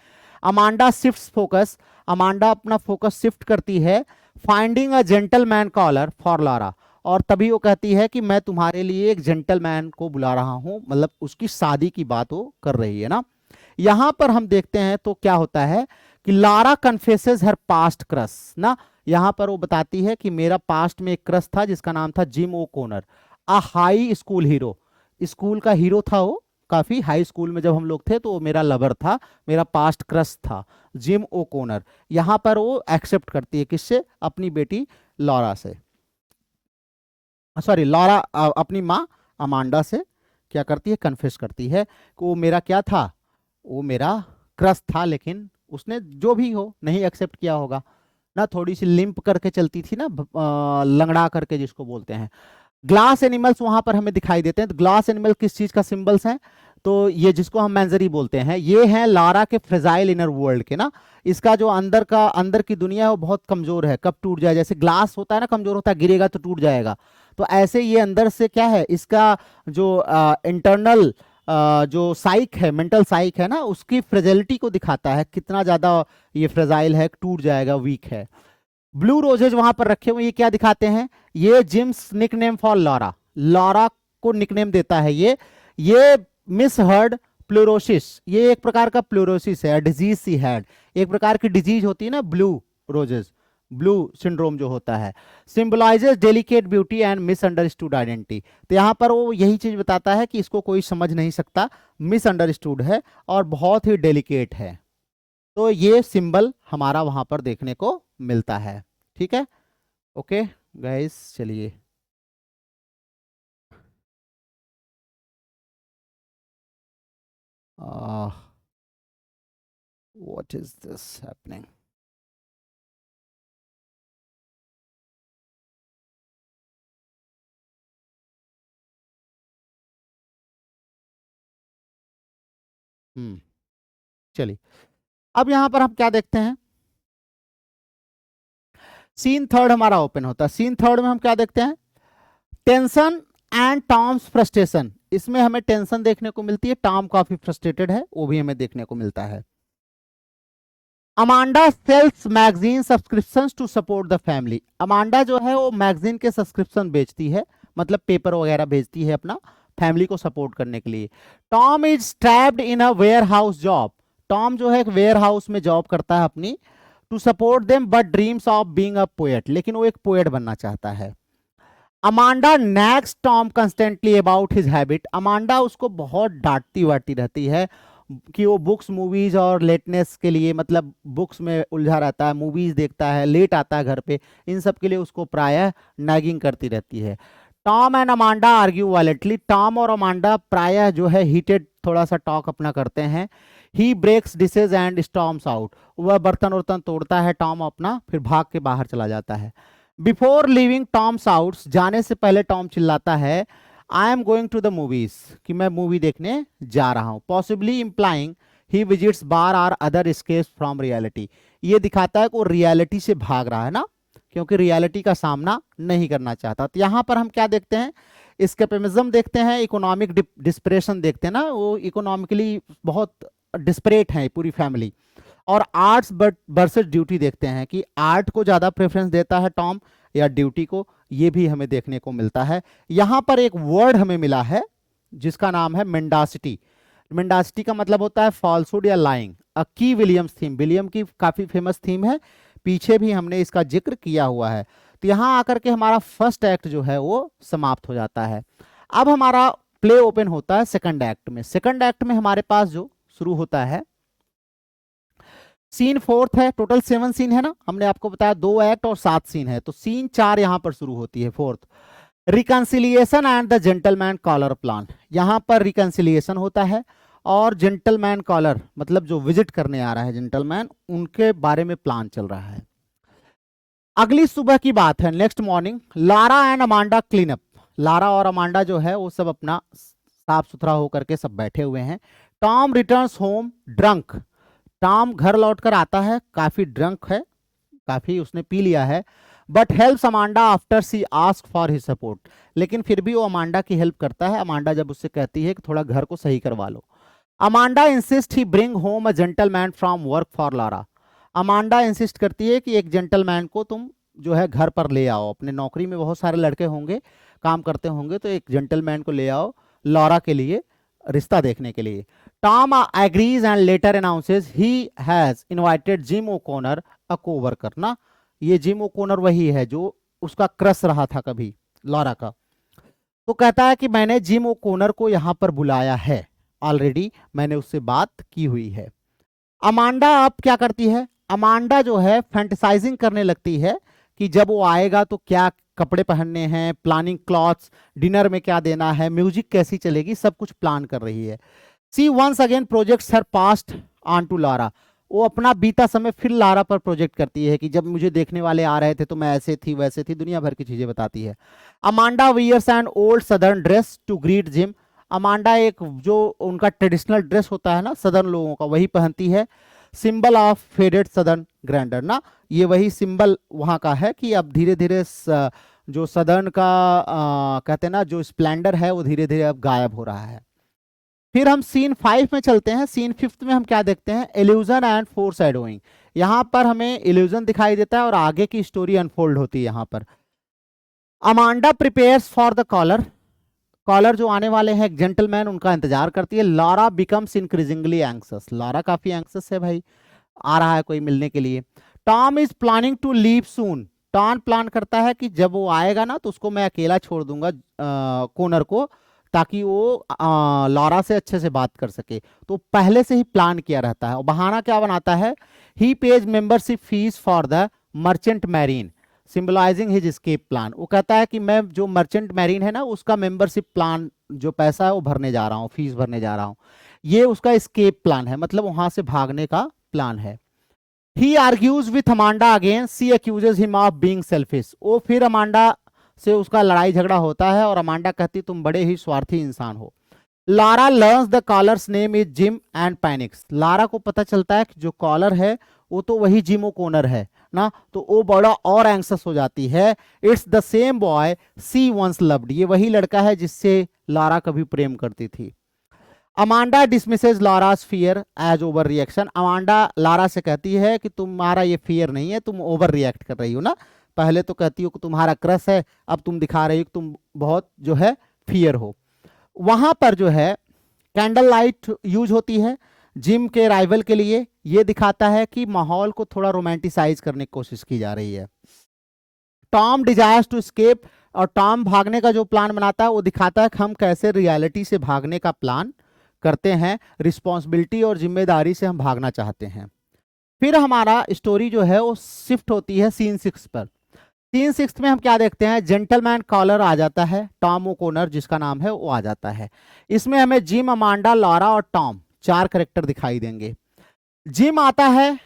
अमांडा शिफ्ट्स फोकस, अमांडा अपना फोकस शिफ्ट करती है, finding a gentleman collar for Lara, और तभी वो कहती है कि मैं तुम्हारे लिए एक जेंटलमैन को बुला रहा हूं, मतलब उसकी शादी की बात वो कर रही है ना। यहां पर हम देखते हैं तो क्या होता है कि Lara confesses her past crush ना, यहां पर वो बताती है कि मेरा पास्ट में एक क्रश था जिसका नाम था Jim O'Connor, a high school hero, school का हीरो था वो, काफी हाई स्कूल में जब हम लोग थे तो वो मेरा लवर था, मेरा पास्ट क्रश था, जिम ओ कॉनर। यहां पर वो एक्सेप्ट करती है, किससे, अपनी बेटी लॉरा से, सॉरी लॉरा अपनी माँ अमांडा से क्या करती है, कन्फेस करती है कि वो मेरा क्या था, वो मेरा क्रश था, लेकिन उसने जो भी हो नहीं एक्सेप्ट किया होगा ना, थोड़ी सी लिंप करके चलती थी ना, लंगड़ा करके जिसको बोलते हैं। ग्लास एनिमल्स वहां पर हमें दिखाई देते हैं, तो ग्लास एनिमल किस चीज का सिंबल्स हैं, तो ये जिसको हम मैंजरी बोलते हैं, ये हैं लारा के फ्रेजाइल इनर वर्ल्ड के ना, इसका जो अंदर की दुनिया है वो बहुत कमजोर है, कब टूट जाए, जैसे ग्लास होता है ना, कमजोर होता है, गिरेगा तो टूट जाएगा, तो ऐसे ये अंदर से क्या है, इसका जो इंटरनल जो साइक है, मेंटल साइक है ना, उसकी फ्रेजिलिटी को दिखाता है, कितना ज्यादा ये फ्रेजाइल है, टूट जाएगा, वीक है। ब्लू रोजेज वहां पर रखे हुए, ये क्या दिखाते हैं, ये Jim's nickname for Laura, Laura को निकनेम देता है ये मिस हर्ड प्लूरोसिस, ये एक प्रकार का प्लूरोसिस है, डिजीज सी हैड, एक प्रकार की डिजीज होती है ना ब्लू रोजेस, ब्लू सिंड्रोम जो होता है, symbolizes delicate beauty and misunderstood identity, तो यहाँ पर वो यही चीज बताता है कि इसको कोई समझ नहीं सकता, मिसअंडरस्टूड है और बहुत ही डेलिकेट है, तो ये सिंबल हमारा वहां पर देखने को मिलता है। ठीक है, ओके गाइस, चलिए व्हाट इज दिस हैपनिंग। चलिए, अब यहां पर हम क्या देखते हैं, सीन थर्ड हमारा ओपन होता है, सीन थर्ड में हम क्या देखते हैं, टेंशन एंड टॉम्स फ्रस्ट्रेशन, इसमें हमें टेंशन देखने को मिलती है, टॉम काफी फ्रस्ट्रेटेड है, वो भी हमें देखने को मिलता है। Amanda sells magazine subscription to support the family, Amanda जो है वो मैगजीन के सब्सक्रिप्शन बेचती है, मतलब पेपर वगैरह भेजती है अपना फैमिली को सपोर्ट करने के लिए। Tom is trapped in a warehouse job, Tom जो है एक वेयर हाउस में जॉब करता है अपनी, to support them but dreams of being a poet, लेकिन वो एक पोएट बनना चाहता है। Amanda nags Tom constantly about his habit, Amanda उसको बहुत डांटती वाटती रहती है कि वो बुक्स, मूवीज और लेटनेस के लिए, मतलब बुक्स में उलझा रहता है, मूवीज देखता है, लेट आता है घर पे, इन सब के लिए उसको प्रायः नैगिंग करती रहती है। Tom and Amanda argue violently, Tom और अमांडा प्रायः जो है हीटेड थोड़ा सा टॉक अपना करते हैं। He breaks dishes and storms out, वह बर्तन वर्तन तोड़ता है टॉम अपना, फिर भाग के बाहर चला जाता है। बिफोर लिविंग टॉम्स आउट, जाने से पहले टॉम चिल्लाता है I am going to the movies, कि मैं मूवी देखने जा रहा हूं, possibly implying he visits bar or other escapes from reality. ये दिखाता है कि वो रियलिटी से भाग रहा है ना, क्योंकि रियलिटी का सामना नहीं करना चाहता। तो यहां पर हम क्या देखते हैं, एस्केपिज्म देखते हैं, इकोनॉमिक डिस्परेशन देखते हैं ना, वो इकोनॉमिकली बहुत डिस्परेट है पूरी फैमिली। और आर्ट्स वर्सेस ड्यूटी देखते हैं कि आर्ट को ज्यादा प्रेफरेंस देता है टॉम या ड्यूटी को, ये भी हमें देखने को मिलता है। यहां पर एक वर्ड हमें मिला है जिसका नाम है मेंडासिटी। मेंडासिटी का मतलब होता है फॉल्सहुड या लाइंग। अ की विलियम्स थीम, विलियम की काफी फेमस थीम है, पीछे भी हमने इसका जिक्र किया हुआ है। तो यहां आकर के हमारा फर्स्ट एक्ट जो है वो समाप्त हो जाता है। अब हमारा प्ले ओपन होता है सेकंड एक्ट में। सेकंड एक्ट में हमारे पास जो शुरू होता है, सीन फोर्थ है, टोटल 7 सीन है ना, हमने आपको बताया 2 एक्ट और 7 सीन है, तो सीन 4 यहां पर शुरू होती है, fourth. Reconciliation and the gentleman caller plan, यहां पर रिकंसिलिएशन होता है और जेंटलमैन कॉलर मतलब जो विजिट करने आ रहा है जेंटलमैन, उनके बारे में प्लान चल रहा है। अगली सुबह की बात है, next morning, Lara and Amanda clean up. Lara और अमांडा जो है वो सब अपना साफ सुथरा होकर के सब बैठे हुए हैं। Tom returns home drunk, Tom घर लौटकर आता है, काफी ड्रंक है, काफी उसने पी लिया है। But helps Amanda after she ask for his support, लेकिन फिर भी वो अमांडा की हेल्प करता है, अमांडा जब उससे कहती है कि थोड़ा घर को सही करवा लो। Amanda insist he bring home a gentleman from work for Laura, Amanda insist करती है कि एक जेंटलमैन को तुम जो है घर पर ले आओ, अपने नौकरी में बहुत सारे लड़के होंगे काम करते होंगे, तो एक जेंटलमैन को ले आओ लॉरा के लिए रिश्ता देखने के लिए। Tom agrees and later announces he has invited Jim O'Connor a coworker ना, ये जिम ओकॉनर वही है जो उसका क्रश रहा था कभी लॉरा का। तो कहता है कि मैंने जिम ओकॉनर को यहां पर बुलाया है, ऑलरेडी मैंने उससे बात की हुई है। अमांडा अब क्या करती है, अमांडा जो है फैंटेसाइजिंग करने लगती है कि जब वो आएगा तो क्या कपड़े पहनने हैं, प्लानिंग क्लॉथ्स, डिनर में क्या देना है, म्यूजिक कैसी चलेगी, सब कुछ प्लान कर रही है। She once again projects her past on to Laura, वो अपना बीता समय फिर लारा पर प्रोजेक्ट करती है कि जब मुझे देखने वाले आ रहे थे तो मैं ऐसे थी वैसे थी, दुनिया भर की चीजें बताती है। Amanda wears an old southern dress to greet Jim, Amanda एक जो उनका ट्रेडिशनल ड्रेस होता है ना सदर्न लोगों का, वही पहनती है। Symbol of faded southern grandeur ना, ये वही सिंबल वहां का है कि अब धीरे धीरे जो सदर्न का कहते हैं ना जो स्प्लेंडर है वो धीरे धीरे अब गायब हो रहा है। फिर हम सीन 5 में चलते हैं। सीन 5 में हम क्या देखते हैं, इल्यूजन एंड फोर शैडोइंग, यहां पर हमें इल्यूजन दिखाई देता है और आगे की स्टोरी अनफोल्ड होती है यहां पर। Amanda prepares for the caller, caller जो आने वाले हैं एक जेंटलमैन, उनका इंतजार करती है। लारा बिकम्स इंक्रीजिंगली एंक्सस, लारा काफी एंक्सस है भाई, आ रहा है कोई मिलने के लिए। Tom is planning to leave soon, Tom plan करता है कि जब वो आएगा ना तो उसको मैं अकेला छोड़ दूंगा कोनर को, ताकि वो लॉरा से अच्छे से बात कर सके, तो पहले से ही प्लान किया रहता है। और बहाना क्या बनाता है, he pays membership fees for the merchant marine symbolising his escape plan, वो कहता है कि मैं जो मर्चेंट मैरीन है ना उसका मेंबरशिप प्लान जो पैसा है वो भरने जा रहा हूँ, फीस भरने जा रहा हूँ, ये उसका एस्केप प्लान है, मतलब वहां से भागने का प्लान है। He argues with Amanda again, she accuses him of being selfish, वो फिर अमांडा से उसका लड़ाई झगड़ा होता है और अमांडा कहती तुम बड़े ही स्वार्थी इंसान हो। Laura learns the caller's name is Jim and panics, Laura को पता चलता है कि जो कॉलर है वो तो वही जिम ओकॉनर है ना, तो वो बड़ा और एंक्सस हो जाती है। It's the same boy she once loved, ये वही लड़का है जिससे लारा कभी प्रेम करती थी। Amanda dismisses Laura's fear as over reaction, Amanda Laura से कहती है कि तुम्हारा ये फियर नहीं है, तुम ओवर रिएक्ट कर रही हो ना, पहले तो कहती हो कि तुम्हारा क्रश है, अब तुम दिखा रही हो कि तुम बहुत जो है फियर हो। वहां पर जो है कैंडल लाइट यूज होती है जिम के राइवल के लिए, ये दिखाता है कि माहौल को थोड़ा रोमांटिसाइज करने की कोशिश की जा रही है। टॉम डिजायर्स टू एस्केप, और टॉम भागने का जो प्लान बनाता है वो दिखाता है कि हम कैसे रियलिटी से भागने का प्लान करते हैं, रिस्पॉन्सिबिलिटी और जिम्मेदारी से हम भागना चाहते हैं। फिर हमारा स्टोरी जो है वो शिफ्ट होती है सीन 6 पर। सीन 6 में हम क्या देखते हैं, जेंटलमैन कॉलर आ जाता है, टॉम ओकॉनर जिसका नाम है वो आ जाता है। इसमें हमें जिम, अमांडा, लॉरा और टॉम 4 कैरेक्टर दिखाई देंगे। जिम आता है,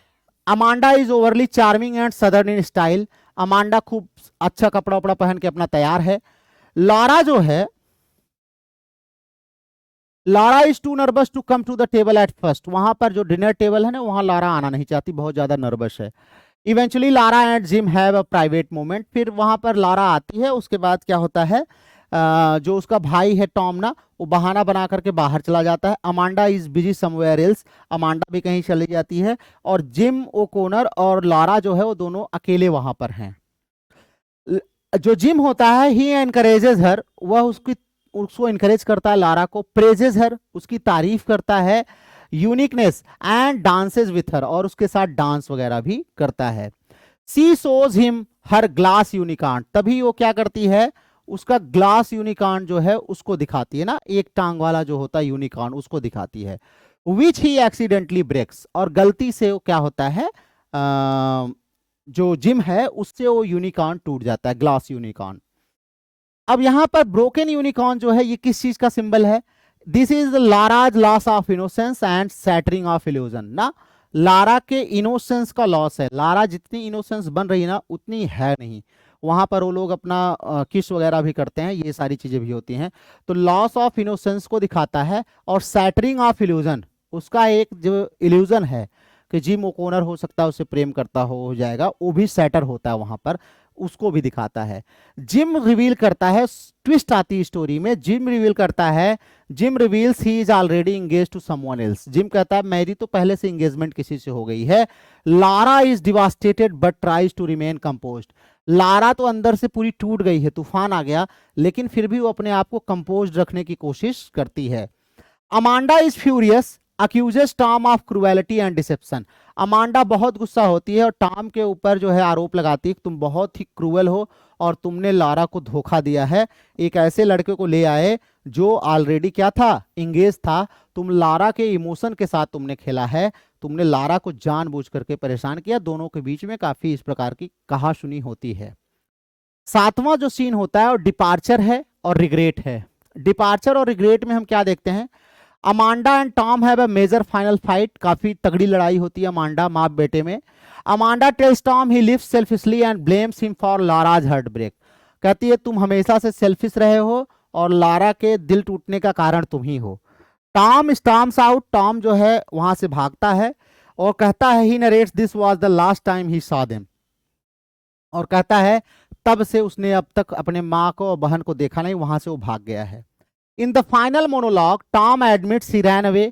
Amanda is overly charming and southern in style. Amanda खूब अच्छा कपड़ा उपड़ा पहन के अपना तैयार है। लारा जो है, Laura is too nervous to come to the table at first. वहां पर जो डिनर टेबल है ना, वहां लारा आना नहीं चाहती, बहुत ज्यादा नर्वस है। Eventually Lara and gym have a private moment. फिर वहां पर लारा आती है, उसके बाद क्या होता है, जो उसका भाई है टॉम ना, वो बहाना बना करके बाहर चला जाता है। Amanda is busy somewhere else. Amanda भी कहीं चली जाती है, और जिम ओकोनर और लारा जो है वो दोनों अकेले वहां पर हैं। जो जिम होता है, ही एनकरेजेस हर, वह उसको इनकरेज करता है लारा को। प्रेजेस हर, उसकी तारीफ करता है। Uniqueness and dances with her, और उसके साथ डांस वगैरह भी करता है। सी सोज हिम हर ग्लास यूनिकॉर्न। तभी वो क्या करती है, उसका ग्लास यूनिकॉर्न जो है उसको दिखाती है ना, एक टांग वाला जो होता है यूनिकॉर्न, उसको दिखाती है। विच ही एक्सीडेंटली ब्रेक्स, और गलती से वो क्या होता है, जो जिम है उससे वो यूनिकॉर्न टूट जाता है, ग्लास यूनिकॉर्न। अब यहां पर ब्रोकन यूनिकॉर्न जो है, ये किस चीज का सिंबल है? This is Laura's loss of innocence and shattering of illusion ना। लारा के इनोसेंस का लॉस है। लारा जितनी इनोसेंस बन रही है ना, उतनी है नहीं। वहां पर वो लोग अपना किस वगैरह भी करते हैं, ये सारी चीजें भी होती हैं। तो लॉस ऑफ इनोसेंस को दिखाता है, और सैटरिंग ऑफ इल्यूजन, उसका एक जो इल्यूजन है कि जिम ओकोनर हो सकता है उससे प्रेम करता हो जाएगा, वो भी सैटर होता है वहां पर, उसको भी दिखाता है। जिम रिवील करता है, ट्विस्ट आती है स्टोरी में। जिम रिवील करता है, Jim reveals he is already engaged to someone else. Jim कहता है मेरी तो पहले से एंगेजमेंट किसी से हो गई है। Laura is devastated but tries to remain composed. Laura तो अंदर से पूरी टूट गई है, तूफान आ गया, लेकिन फिर भी वो अपने आप को कंपोज्ड रखने की कोशिश करती है। Amanda is furious, accuses Tom of cruelty and deception. Amanda बहुत गुस्सा होती है और टॉम के ऊपर जो है आरोप लगाती है कि तुम बहुत ही क्रूएल हो और तुमने लारा को धोखा दिया है। एक ऐसे लड़के को ले आए जो ऑलरेडी क्या था, इंगेज था। तुम लारा के इमोशन के साथ तुमने खेला है, तुमने लारा को जानबूझ करके परेशान किया। दोनों के बीच में काफी इस प्रकार की कहासुनी होती है। 7वां जो सीन होता है वो डिपार्चर है और रिग्रेट है। डिपार्चर और रिग्रेट में हम क्या देखते हैं, Amanda and Tom have a major final fight. काफी तगड़ी लड़ाई होती है अमांडा माँ बेटे में। Amanda tells Tom he lives selfishly and blames him for Laura's heartbreak. कहती है तुम हमेशा से सेल्फिश रहे हो और लारा के दिल टूटने का कारण तुम ही हो। टॉम स्टॉर्म्स आउट, टॉम जो है वहां से भागता है और कहता है he narrates this was the last time he saw them, और कहता है तब से उसने अब तक अपने माँ को और बहन को देखा नहीं, वहां से वो भाग गया है। In the final monologue Tom admits he ran away.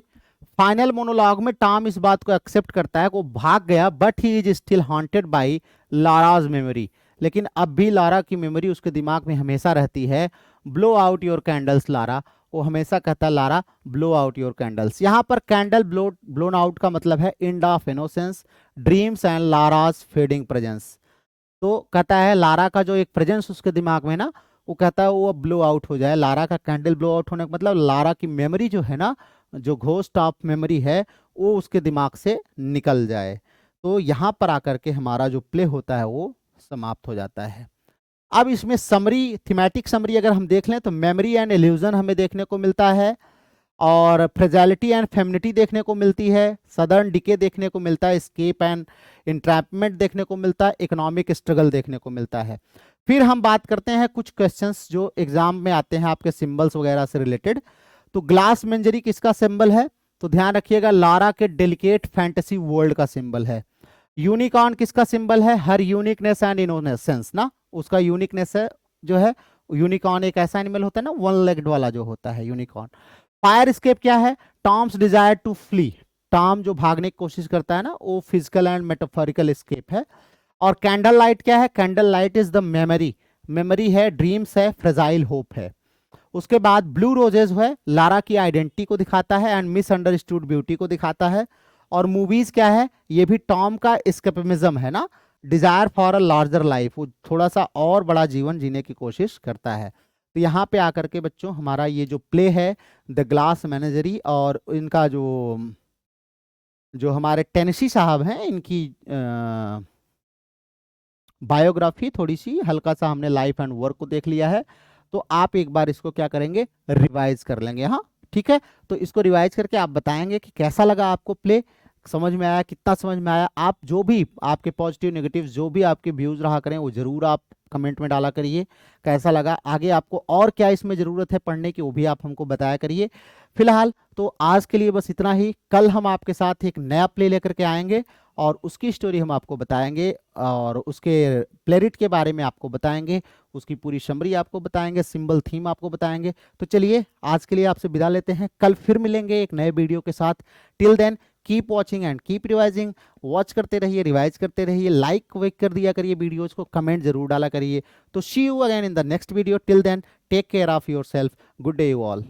Final monologue में टॉम इस बात को एक्सेप्ट करता है कि वो भाग गया, but he is still haunted by Laura's memory. लेकिन अब भी लारा की मेमोरी उसके दिमाग में हमेशा रहती है। Blow out your candles Laura, वो हमेशा कहता है Laura blow out your candles. यहाँ पर कैंडल ब्लोन आउट का मतलब है end of innocence, dreams and Laura's fading presence. तो कहता है लारा का जो एक प्रेजेंस उसके दिमाग में ना, वो कहता है वो ब्लो आउट हो जाए। लारा का कैंडल ब्लो आउट होने का मतलब लारा की मेमोरी जो है ना, जो घोस्ट ऑफ मेमोरी है, वो उसके दिमाग से निकल जाए। तो यहाँ पर आकर के हमारा जो प्ले होता है वो समाप्त हो जाता है। अब इसमें समरी, थीमेटिक समरी अगर हम देख लें तो मेमोरी एंड इल्यूजन हमें देखने को मिलता है, और फ्रेजालिटी एंड फेमिनिटी देखने को मिलती है, सदर्न डिके देखने को मिलता है, स्केप एंड इंट्रैपमेंट देखने को मिलता है, इकोनॉमिक स्ट्रगल देखने को मिलता है। फिर हम बात करते हैं कुछ क्वेश्चंस जो एग्जाम में आते हैं आपके सिंबल्स वगैरह से रिलेटेड। तो ग्लास मेंजरी किसका सिंबल है? तो ध्यान रखिएगा लारा के डेलिकेट फैंटेसी वर्ल्ड का सिंबल है। यूनिकॉर्न किसका सिंबल है? हर यूनिकनेस एंड इनोसेंस ना, उसका यूनिकनेस है जो है। यूनिकॉर्न एक ऐसा एनिमल होता है ना, वन लेग्ड वाला जो होता है यूनिकॉर्न। फायर स्केप क्या है? Tom's desire to flee, Tom जो भागने की कोशिश करता है ना, वो फिजिकल एंड मेटाफोरिकल स्केप है। और कैंडल लाइट क्या है? Candle light is the memory, memory है, ड्रीम्स है, फ्रेजाइल होप है। उसके बाद ब्लू रोजेस है, लारा की आइडेंटिटी को दिखाता है एंड मिसअंडरस्टूड ब्यूटी को दिखाता है। और मूवीज क्या है? ये भी टॉम का एस्केपिज्म है ना, desire for a larger life, वो थोड़ा सा और बड़ा जीवन जीने की कोशिश करता है। तो यहाँ पे आकर के बच्चों हमारा ये जो प्ले है द ग्लास मेनेजरी, और इनका जो जो हमारे टेनेसी साहब हैं, इनकी बायोग्राफी थोड़ी सी हल्का सा हमने लाइफ एंड वर्क को देख लिया है। तो आप एक बार इसको क्या करेंगे, रिवाइज कर लेंगे। हाँ ठीक है, तो इसको रिवाइज करके आप बताएंगे कि कैसा लगा आपको प्ले, समझ में आया, कितना समझ में आया। आप जो भी आपके पॉजिटिव नेगेटिव जो भी आपके व्यूज रहा करें वो जरूर आप कमेंट में डाला करिए, कैसा लगा, आगे आपको और क्या इसमें ज़रूरत है पढ़ने की वो भी आप हमको बताया करिए। फिलहाल तो आज के लिए बस इतना ही, कल हम आपके साथ एक नया प्ले लेकर के आएंगे और उसकी स्टोरी हम आपको बताएंगे और उसके प्लेरिट के बारे में आपको बताएंगे, उसकी पूरी समरी आपको बताएंगे, सिंबल थीम आपको बताएंगे। तो चलिए आज के लिए आपसे विदा लेते हैं, कल फिर मिलेंगे एक नए वीडियो के साथ। Till then keep watching and keep revising, watch करते रहिए, रिवाइज करते रहिए, लाइक वेक कर दिया करिए वीडियोज को, कमेंट जरूर डाला करिए। तो see you again in the next video, till then take care of yourself, good day you all.